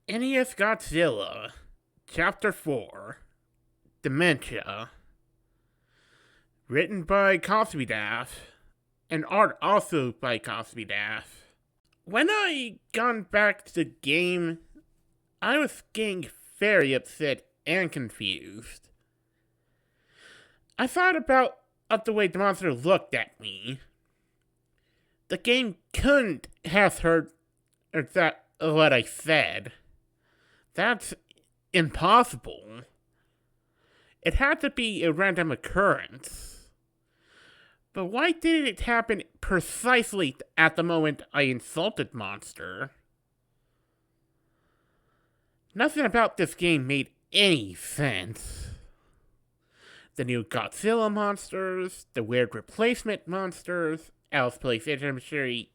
NES Godzilla, Chapter 4, Dementia, written by cosbydaf, and art also by cosbydaf. When I gone back to the game, I was getting very upset and confused. I thought about the way the monster looked at me. The game couldn't have heard that what I said. That's impossible. It had to be a random occurrence. But why did it happen precisely at the moment I insulted Monster? Nothing about this game made any sense. The new Godzilla monsters, the weird replacement monsters, Alice Place Mystery,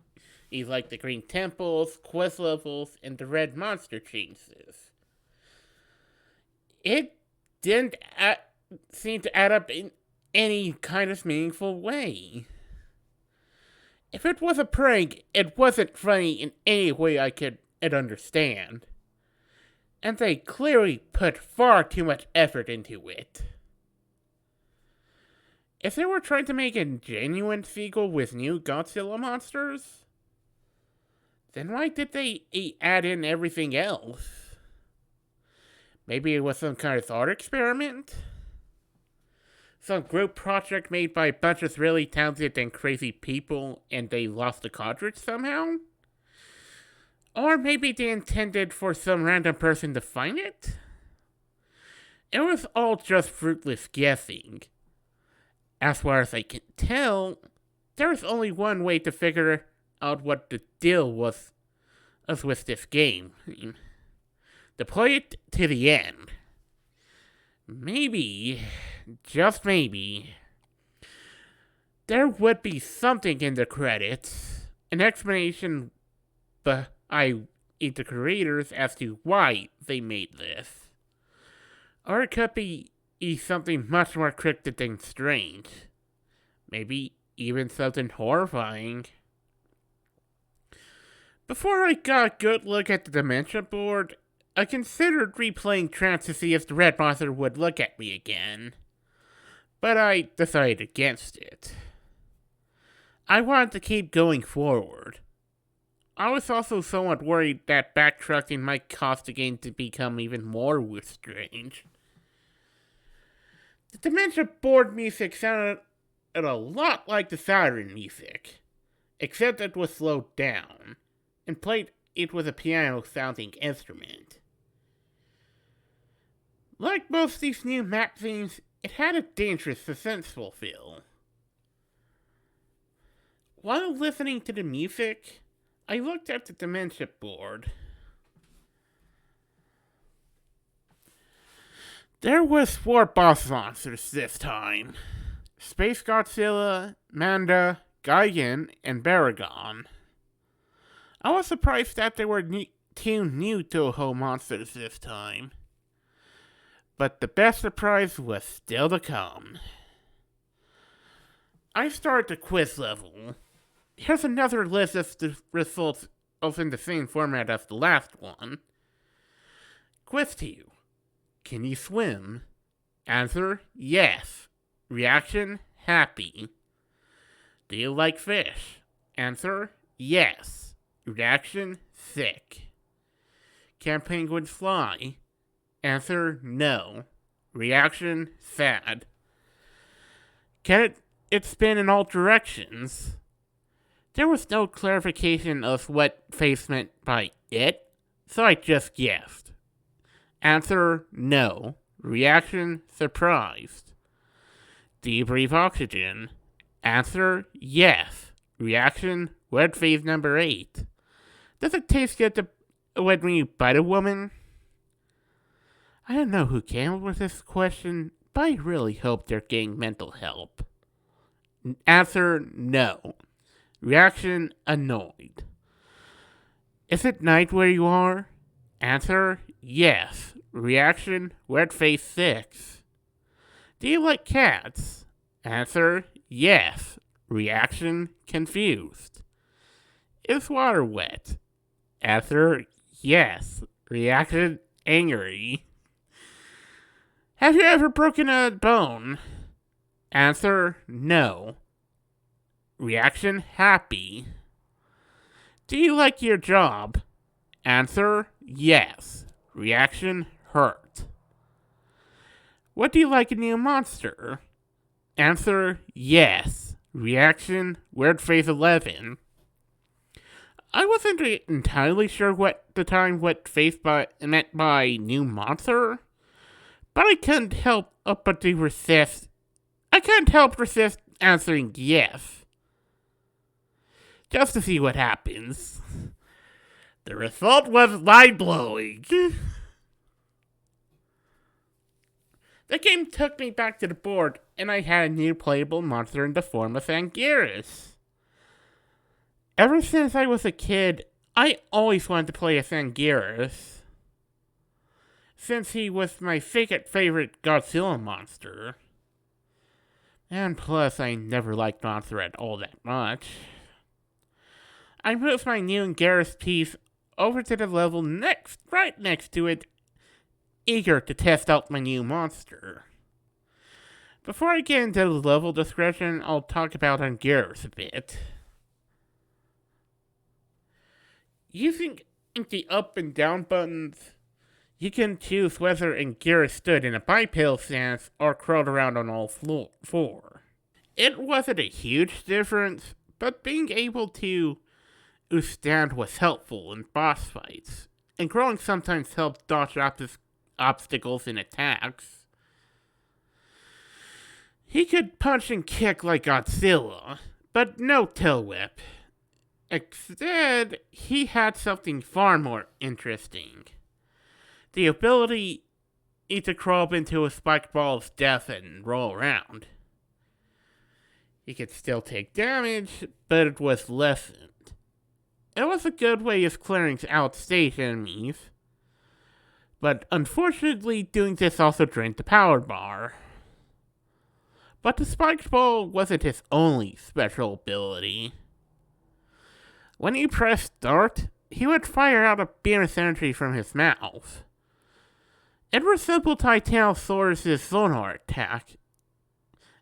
like the green temples, quest levels, and the red monster chases. It didn't seem to add up in any kind of meaningful way. If it was a prank, it wasn't funny in any way I could understand. And they clearly put far too much effort into it. If they were trying to make a genuine sequel with new Godzilla monsters, then why did they add in everything else? Maybe it was some kind of thought experiment? Some group project made by a bunch of really talented and crazy people and they lost the cartridge somehow? Or maybe they intended for some random person to find it? It was all just fruitless guessing. As far as I can tell, there was only one way to figure out what the deal was with this game. To play it to the end. Maybe, just maybe, there would be something in the credits, an explanation by the creators as to why they made this. Or it could be something much more cryptic and strange. Maybe even something horrifying. Before I got a good look at the Dementia board, I considered replaying Trance to see if the red monster would look at me again. But I decided against it. I wanted to keep going forward. I was also somewhat worried that backtracking might cause the game to become even more strange. The Dementia board music sounded a lot like the Saturn music, except it was slowed down, and played it with a piano-sounding instrument. Like most of these new map themes, it had a dangerous, suspenseful feel. While listening to the music, I looked at the Dementia board. There was 4 boss monsters this time. Space Godzilla, Manda, Gigan, and Baragon. I was surprised that there were 2 new Toho monsters this time. But the best surprise was still to come. I started the quiz level. Here's another list of the results in the same format as the last one. Quiz 2. Can you swim? Answer, yes. Reaction, happy. Do you like fish? Answer, yes. Reaction, sick. Can penguins fly? Answer, no. Reaction, sad. Can it spin in all directions? There was no clarification of what Face meant by it, so I just guessed. Answer, no. Reaction, surprised. Do you breathe oxygen? Answer, yes. Reaction, red phase number 8. Does it taste good when you bite a woman? I don't know who came up with this question, but I really hope they're getting mental help. Answer, no. Reaction, annoyed. Is it night where you are? Answer, yes. Reaction, red face 6. Do you like cats? Answer, yes. Reaction, confused. Is water wet? Answer, yes. Reaction, angry. Have you ever broken a bone? Answer, no. Reaction, happy. Do you like your job? Answer, yes. Reaction, hurt. What do you like a new monster? Answer, yes. Reaction, weird face 11. I wasn't entirely sure what face meant by new monster, but I couldn't help but to resist. I couldn't help resist answering yes, just to see what happens. The result was mind-blowing. The game took me back to the board, and I had a new playable monster in the form of Anguirus. Ever since I was a kid, I always wanted to play as Anguirus, since he was my favorite Godzilla monster. And plus, I never liked Monster at all that much. I moved my new Anguirus piece over to the level right next to it, eager to test out my new monster. Before I get into the level description, I'll talk about Anguirus a bit. Using the up and down buttons, you can choose whether Anguirus stood in a bipedal stance or crawled around on all four. It wasn't a huge difference, but being able to stand was helpful in boss fights, and crawling sometimes helped dodge obstacles and attacks. He could punch and kick like Godzilla, but no tail whip. Instead, he had something far more interesting. The ability to crawl up into a spiked ball of death and roll around. He could still take damage, but it was lessened. It was a good way of clearing out stage enemies, but unfortunately doing this also drained the power bar. But the spiked ball wasn't his only special ability. When he pressed start, he would fire out a beam of energy from his mouth. It resembled Titanosaurus' sonar attack,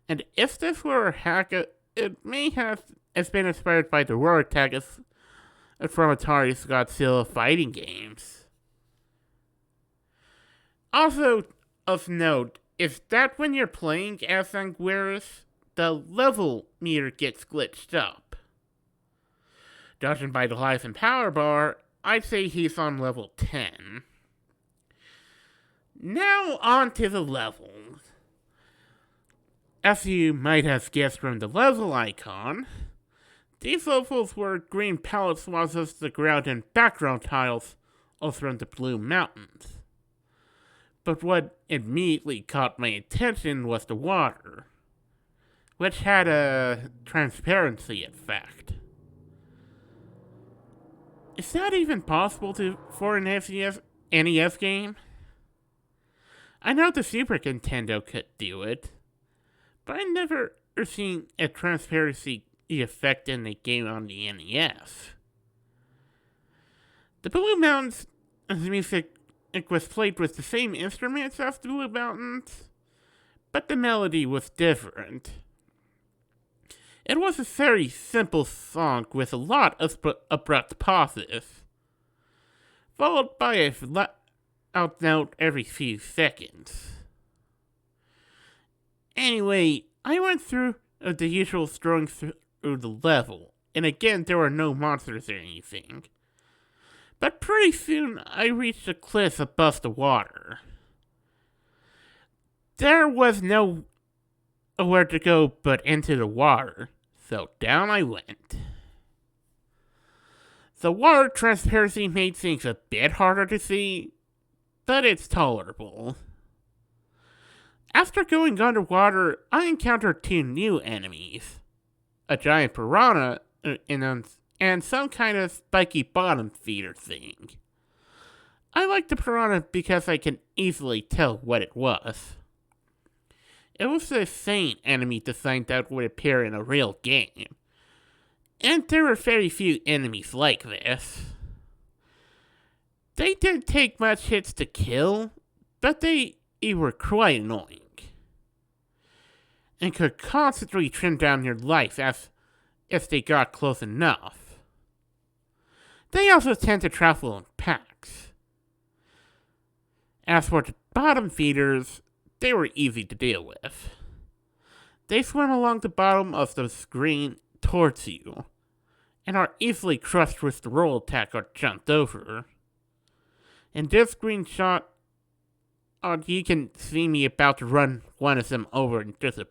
and if this were a hack, it may have been inspired by the roar attack from Atari's Godzilla fighting games. Also of note is that when you're playing as Anguirus, the level meter gets glitched up. Judging by the life and power bar, I'd say he's on level 10. Now on to the levels. As you might have guessed from the level icon, these levels were green palette swatches of the ground and background tiles all throughout the blue mountains. But what immediately caught my attention was the water, which had a transparency effect. Is that even possible for an NES game? I know the Super Nintendo could do it, but I never seen a transparency effect in a game on the NES. The Blue Mountains music was played with the same instruments as the Blue Mountains, but the melody was different. It was a very simple song with a lot of abrupt pauses, followed by a loud note every few seconds. Anyway, I went through the usual strolling through the level, and again there were no monsters or anything. But pretty soon I reached a cliff above the water. There was nowhere to go but into the water. So down I went. The water transparency made things a bit harder to see, but it's tolerable. After going underwater, I encountered two new enemies. A giant piranha and some kind of spiky bottom feeder thing. I like the piranha because I can easily tell what it was. It was the same enemy design that would appear in a real game, and there were very few enemies like this. They didn't take much hits to kill, but they were quite annoying, and could constantly trim down your life if they got close enough. They also tend to travel in packs. As for the bottom feeders, they were easy to deal with. They swim along the bottom of the screen towards you, and are easily crushed with the roll attack or jumped over. In this screenshot, you can see me about to run one of them over and there's a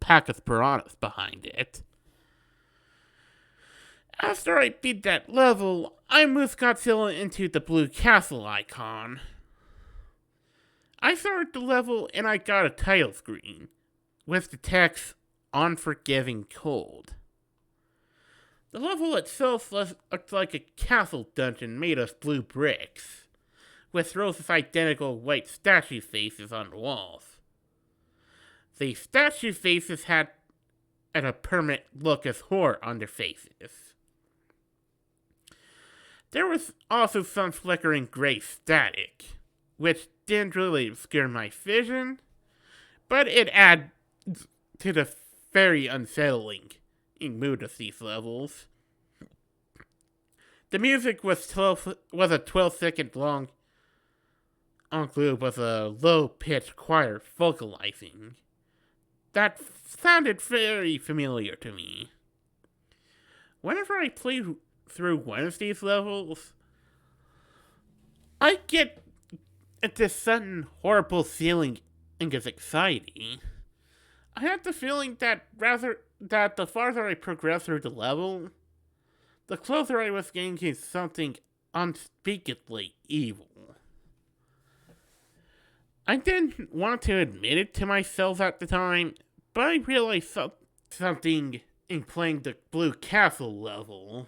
pack of piranhas behind it. After I beat that level, I moved Godzilla into the blue castle icon. I started the level and I got a title screen with the text Unforgiving Cold. The level itself looked like a castle dungeon made of blue bricks, with rows of identical white statue faces on the walls. The statue faces had a permanent look of horror on their faces. There was also some flickering gray static, which didn't really obscure my vision, but it added to the very unsettling mood of these levels. The music was a 12-second long loop with a low-pitched choir vocalizing. That sounded very familiar to me. Whenever I play through one of these levels, I get this sudden horrible feeling of anxiety. I have the feeling that the farther I progress through the level, the closer I was getting to something unspeakably evil. I didn't want to admit it to myself at the time, but I realized something in playing the Blue Castle level.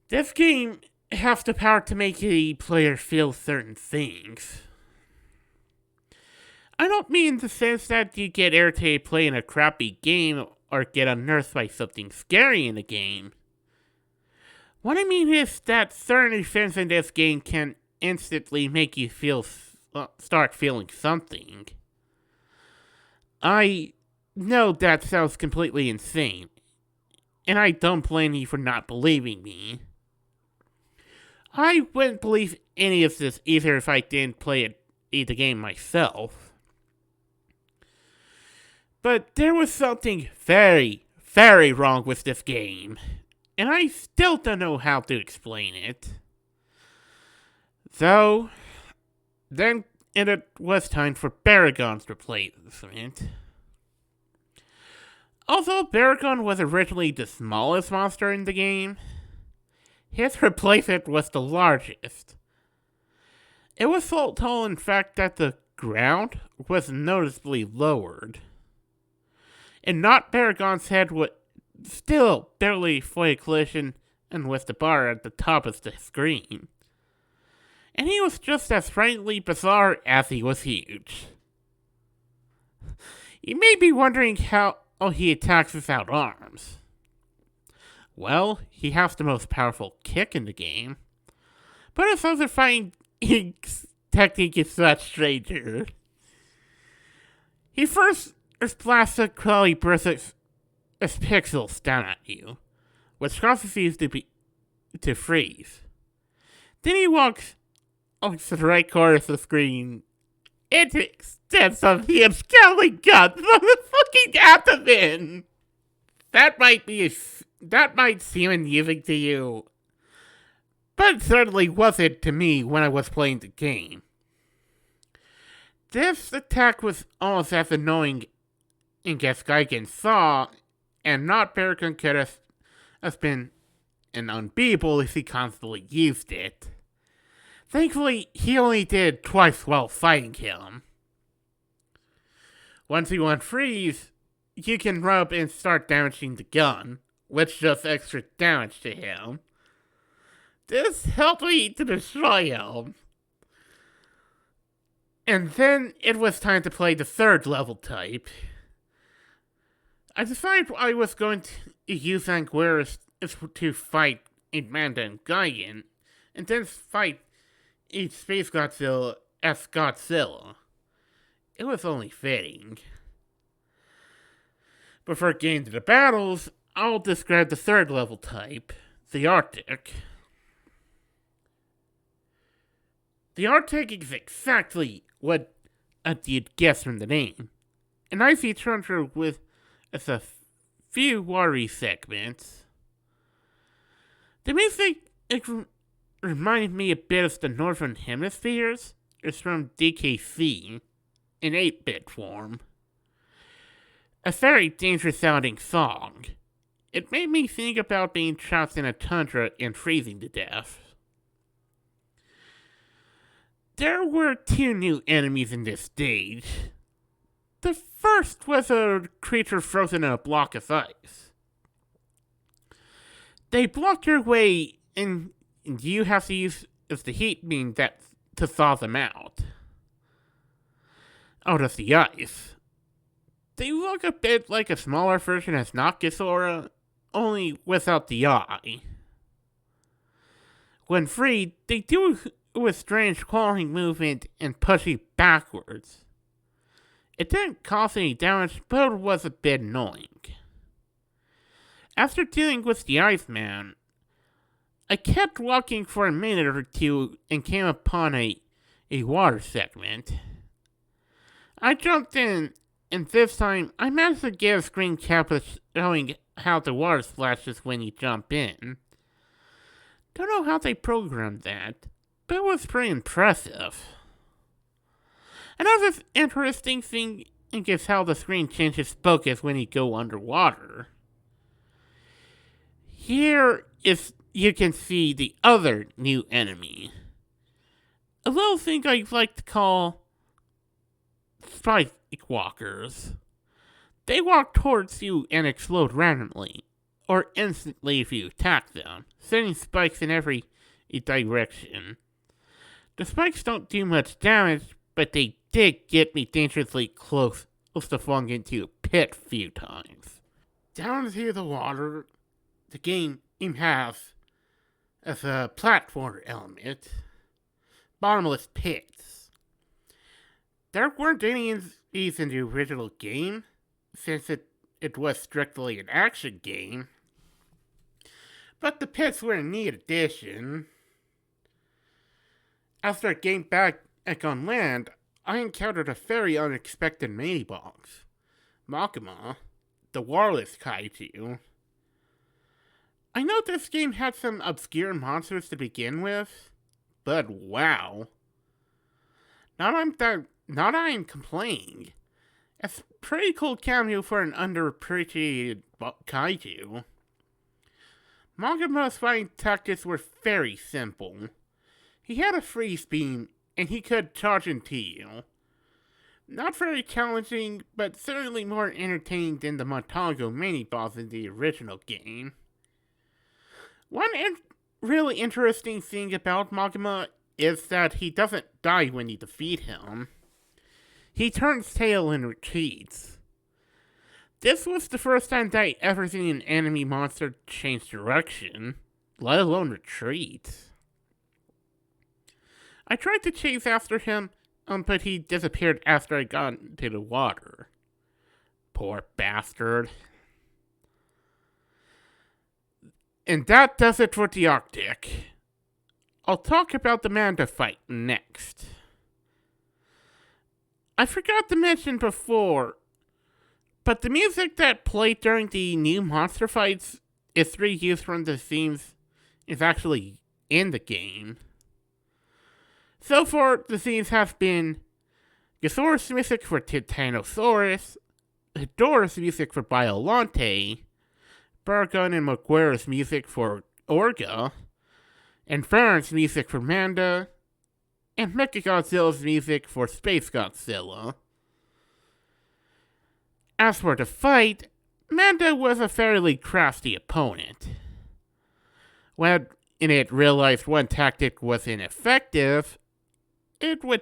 This game has the power to make a player feel certain things. I don't mean in the sense that you get irritated playing a crappy game or get unnerved by something scary in the game. What I mean is that certain events in this game can instantly make you start feeling something. I know that sounds completely insane, and I don't blame you for not believing me. I wouldn't believe any of this either if I didn't play the game myself. But there was something very, very wrong with this game, and I still don't know how to explain it. So, then it was time for Baragon's replacement. Although Baragon was originally the smallest monster in the game, his replacement was the largest. It was so tall, in fact, that the ground was noticeably lowered. And not Baragon's head would still barely avoid collision and with the bar at the top of the screen. And he was just as frighteningly bizarre as he was huge. You may be wondering how he attacks without arms. Well, he has the most powerful kick in the game, but his other fighting technique is much stranger. He first blasts a cloudy burst of pixels down at you, which causes you to freeze. Then he walks to the right corner of the screen and extends some huge scowling gun from the fucking abdomen. That might seem amusing to you, but it certainly wasn't to me when I was playing the game. This attack was almost as annoying as Gigan saw, and not Baragon could have been an unbeatable if he constantly used it. Thankfully, he only did twice while fighting him. Once he went freeze, you can run up and start damaging the gun, which does extra damage to him. This helped me to destroy him. And then it was time to play the third level type. I decided I was going to use Anguirus to fight a Manda and Giant, and then fight each Space Godzilla as Godzilla. It was only fitting. Before getting to the battles, I'll describe the third level type, the Arctic. The Arctic is exactly what you'd guess from the name. An icy tundra with a few watery segments. The music reminded me a bit of the Northern Hemispheres. It's from DKC, in 8-bit form. A very dangerous sounding song. It made me think about being trapped in a tundra and freezing to death. There were 2 new enemies in this stage. The first was a creature frozen in a block of ice. They block your way, and you have to use the heat beam to thaw them out of the ice. They look a bit like a smaller version of Noctisora, only without the eye. When freed, they do a strange clawing movement and push you backwards. It didn't cause any damage, but it was a bit annoying. After dealing with the Iceman, I kept walking for a minute or two and came upon a water segment. I jumped in, and this time I managed to get a screen cap showing how the water splashes when you jump in. Don't know how they programmed that, but it was pretty impressive. Another interesting thing is how the screen changes focus when you go underwater. Here you can see the other new enemy. A little thing I like to call spike walkers. They walk towards you and explode randomly, or instantly if you attack them, sending spikes in every direction. The spikes don't do much damage, but they did get me dangerously close to falling into a pit a few times. Down into the water, the game has as a platform element, bottomless pits. There weren't any of these in the original game, since it was strictly an action game, but the pits were a neat addition. After I came back on land, I encountered a very unexpected mini-boss, Magma, the wireless kaiju. I know this game had some obscure monsters to begin with, but wow. Not I'm complaining. It's a pretty cool cameo for an underappreciated kaiju. Magma's fighting tactics were very simple. He had a freeze beam, and he could charge into you. Not very challenging, but certainly more entertaining than the Montago mini-boss in the original game. One really interesting thing about Magma is that he doesn't die when you defeat him. He turns tail and retreats. This was the first time that I ever seen an enemy monster change direction, let alone retreat. I tried to chase after him, but he disappeared after I got into the water. Poor bastard. And that does it for the Arctic. I'll talk about the Manda fight next. I forgot to mention before, but the music that played during the new monster fights is reused from the themes is actually in the game. So far, the themes have been Gasaurus music for Titanosaurus, Hedorah's music for Biolante, Bargon and Maguire's music for Orga, and Farron's music for Manda, and Mechagodzilla's music for Space Godzilla. As for the fight, Manda was a fairly crafty opponent. When it realized one tactic was ineffective, it would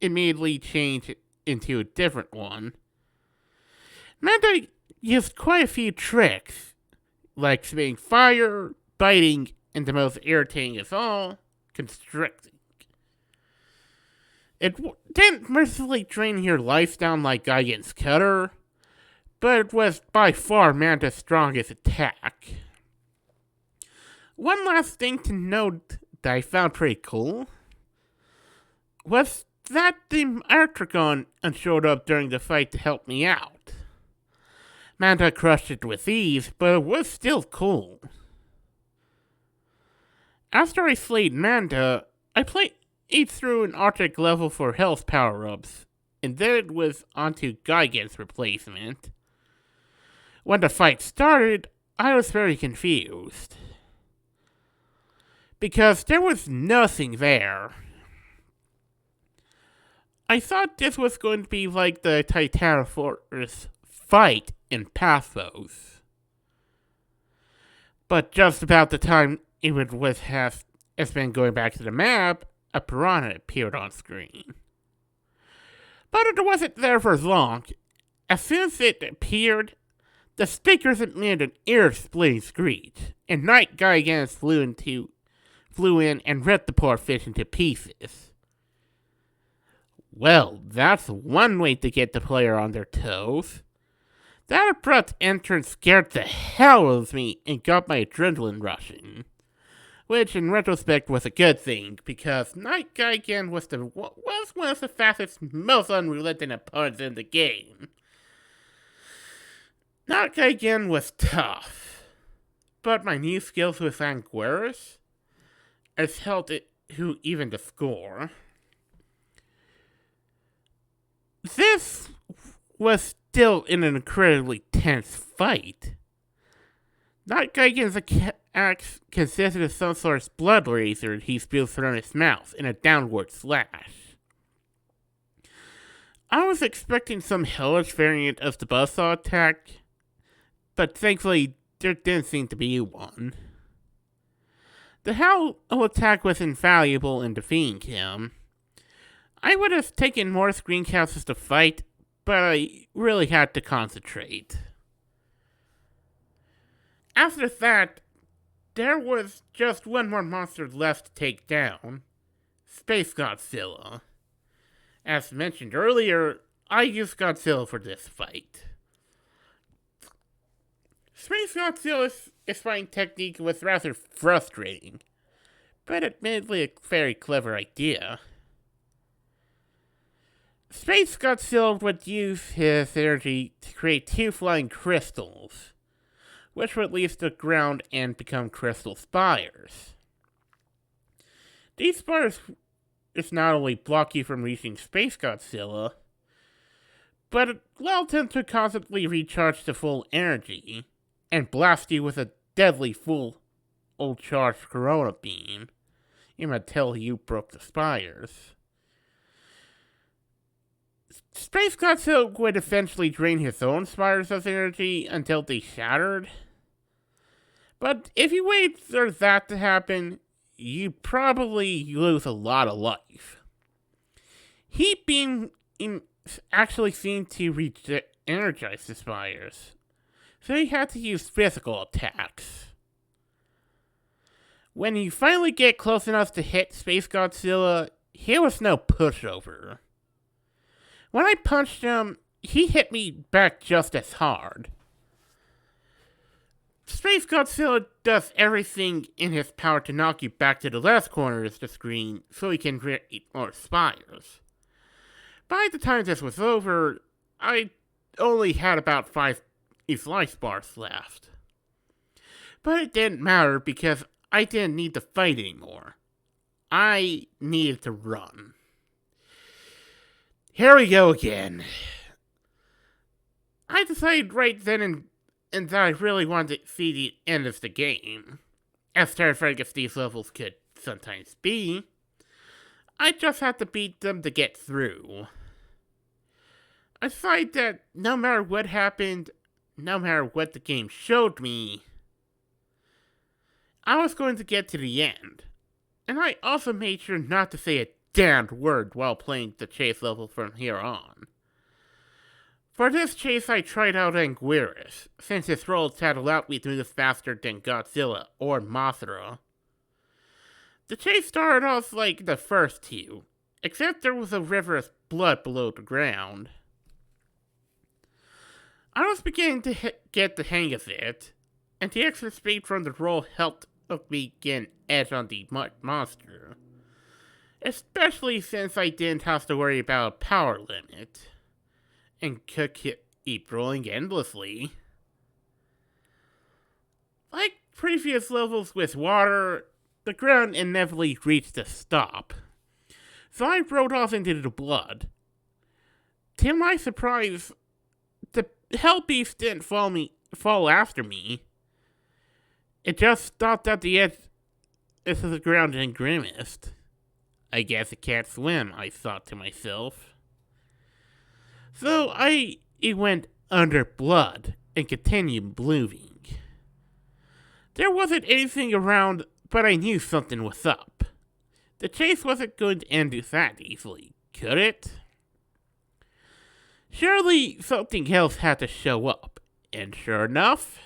immediately change into a different one. Manda used quite a few tricks, like spitting fire, biting, and the most irritating of all, constricting. It didn't mercifully drain your life down like Gigan's Cutter, but it was by far Manta's strongest attack. One last thing to note that I found pretty cool was that the Artragon showed up during the fight to help me out. Manta crushed it with ease, but it was still cool. After I slayed Manta, I played through an Arctic level for health power-ups, and then it was onto Gigan's replacement. When the fight started, I was very confused, because there was nothing there. I thought this was going to be like the Titanosaurus fight in Pathos, but just about the time it would have been going back to the map, a piranha appeared on screen. But it wasn't there for long. As soon as it appeared, the speakers emitted an ear-splitting screech, and Night Gigan flew in and ripped the poor fish into pieces. Well, that's one way to get the player on their toes. That abrupt entrance scared the hell out of me and got my adrenaline rushing. Which, in retrospect, was a good thing, because Night Gigan was one of the fastest, most unrelenting opponents in the game. Night Gigan was tough, but my new skills with Anguirus has helped it to even the score. This was still in an incredibly tense fight. Night Gigan's axe consisted of some sort of blood laser he spews from his mouth in a downward slash. I was expecting some hellish variant of the buzzsaw attack, but thankfully there didn't seem to be one. The Howl attack was invaluable in defeating him. I would have taken more screen captures to fight, but I really had to concentrate. After that, there was just one more monster left to take down, Space Godzilla. As mentioned earlier, I used Godzilla for this fight. Space Godzilla's fighting technique was rather frustrating, but admittedly a very clever idea. Space Godzilla would use his energy to create two flying crystals, which would leave the ground and become crystal spires. These spires not only block you from reaching Space Godzilla, but it allows him to constantly recharge to full energy, and blast you with a deadly full charged Corona beam, even until you broke the spires. Space Godzilla would eventually drain his own spires of energy until they shattered. But if you wait for that to happen, you probably lose a lot of life. Heat Beam actually seemed to re-energize the spires, so he had to use physical attacks. When you finally get close enough to hit Space Godzilla, he was no pushover. When I punched him, he hit me back just as hard. Space Godzilla does everything in his power to knock you back to the left corner of the screen so he can create more spires. By the time this was over, I only had about 5 life bars left. But it didn't matter because I didn't need to fight anymore. I needed to run. Here we go again. I decided right then and that I really wanted to see the end of the game, as terrifying as these levels could sometimes be. I just had to beat them to get through. I decided that no matter what happened, no matter what the game showed me, I was going to get to the end. And I also made sure not to say a damned word while playing the chase level from here on. For this chase, I tried out Anguirus, since his rolls had allowed me to move faster than Godzilla or Mothra. The chase started off like the first two, except there was a river of blood below the ground. I was beginning to get the hang of it, and the extra speed from the roll helped me get an edge on the monster. Especially since I didn't have to worry about a power limit, and could keep rolling endlessly. Like previous levels with water, the ground inevitably reached a stop, so I rode off into the blood. To my surprise, the hell beast didn't fall after me. It just stopped at the edge of the ground and grimaced. I guess it can't swim, I thought to myself. So it went under blood and continued moving. There wasn't anything around, but I knew something was up. The chase wasn't going to end that easily, could it? Surely something else had to show up, and sure enough,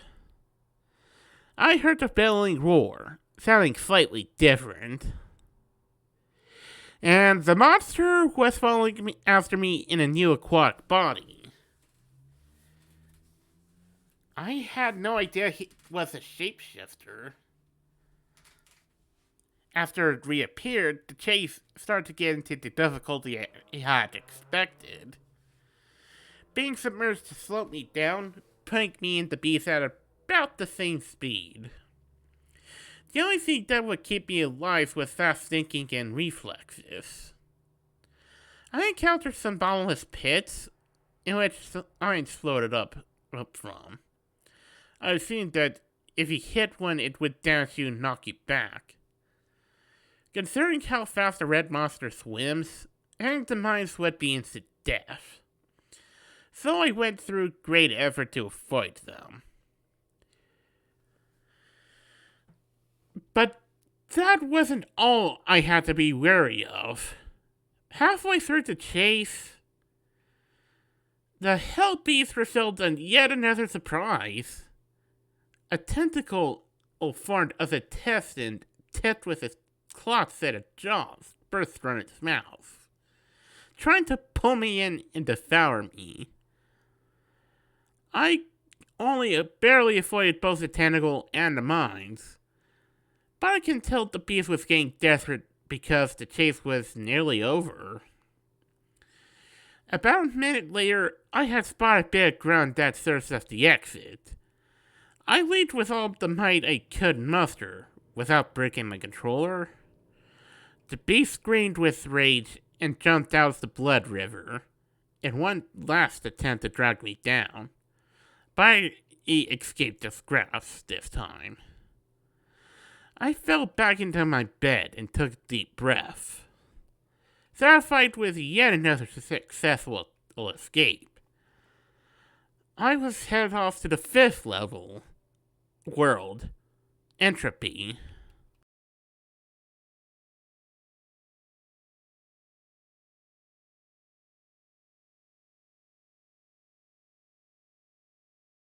I heard a bellowing roar, sounding slightly different. And the monster was following after me in a new aquatic body. I had no idea he was a shapeshifter. After it reappeared, the chase started to get into the difficulty I had expected. Being submerged slowed me down, putting me into beast at about the same speed. The only thing that would keep me alive was fast thinking and reflexes. I encountered some bottomless pits, in which mines floated up from. I assumed that if you hit one, it would dance you and knock you back. Considering how fast a red monster swims, hitting the mines would be instant death. So I went through great effort to avoid them. But that wasn't all I had to be wary of. Halfway through the chase, the hell beast revealed in yet another surprise. A tentacle formed as a intestine tipped with its clawed set of jaws burst from its mouth, trying to pull me in and devour me. I only barely avoided both the tentacle and the mines, but I can tell the beast was getting desperate because the chase was nearly over. About a minute later, I had spotted a bit of ground that serves as the exit. I leaped with all the might I could muster, without breaking my controller. The beast screamed with rage and jumped out of the blood river, in one last attempt to drag me down, but I escaped its grasp this time. I fell back into my bed and took a deep breath, satisfied with yet another successful escape. I was headed off to the 5th level world, Entropy.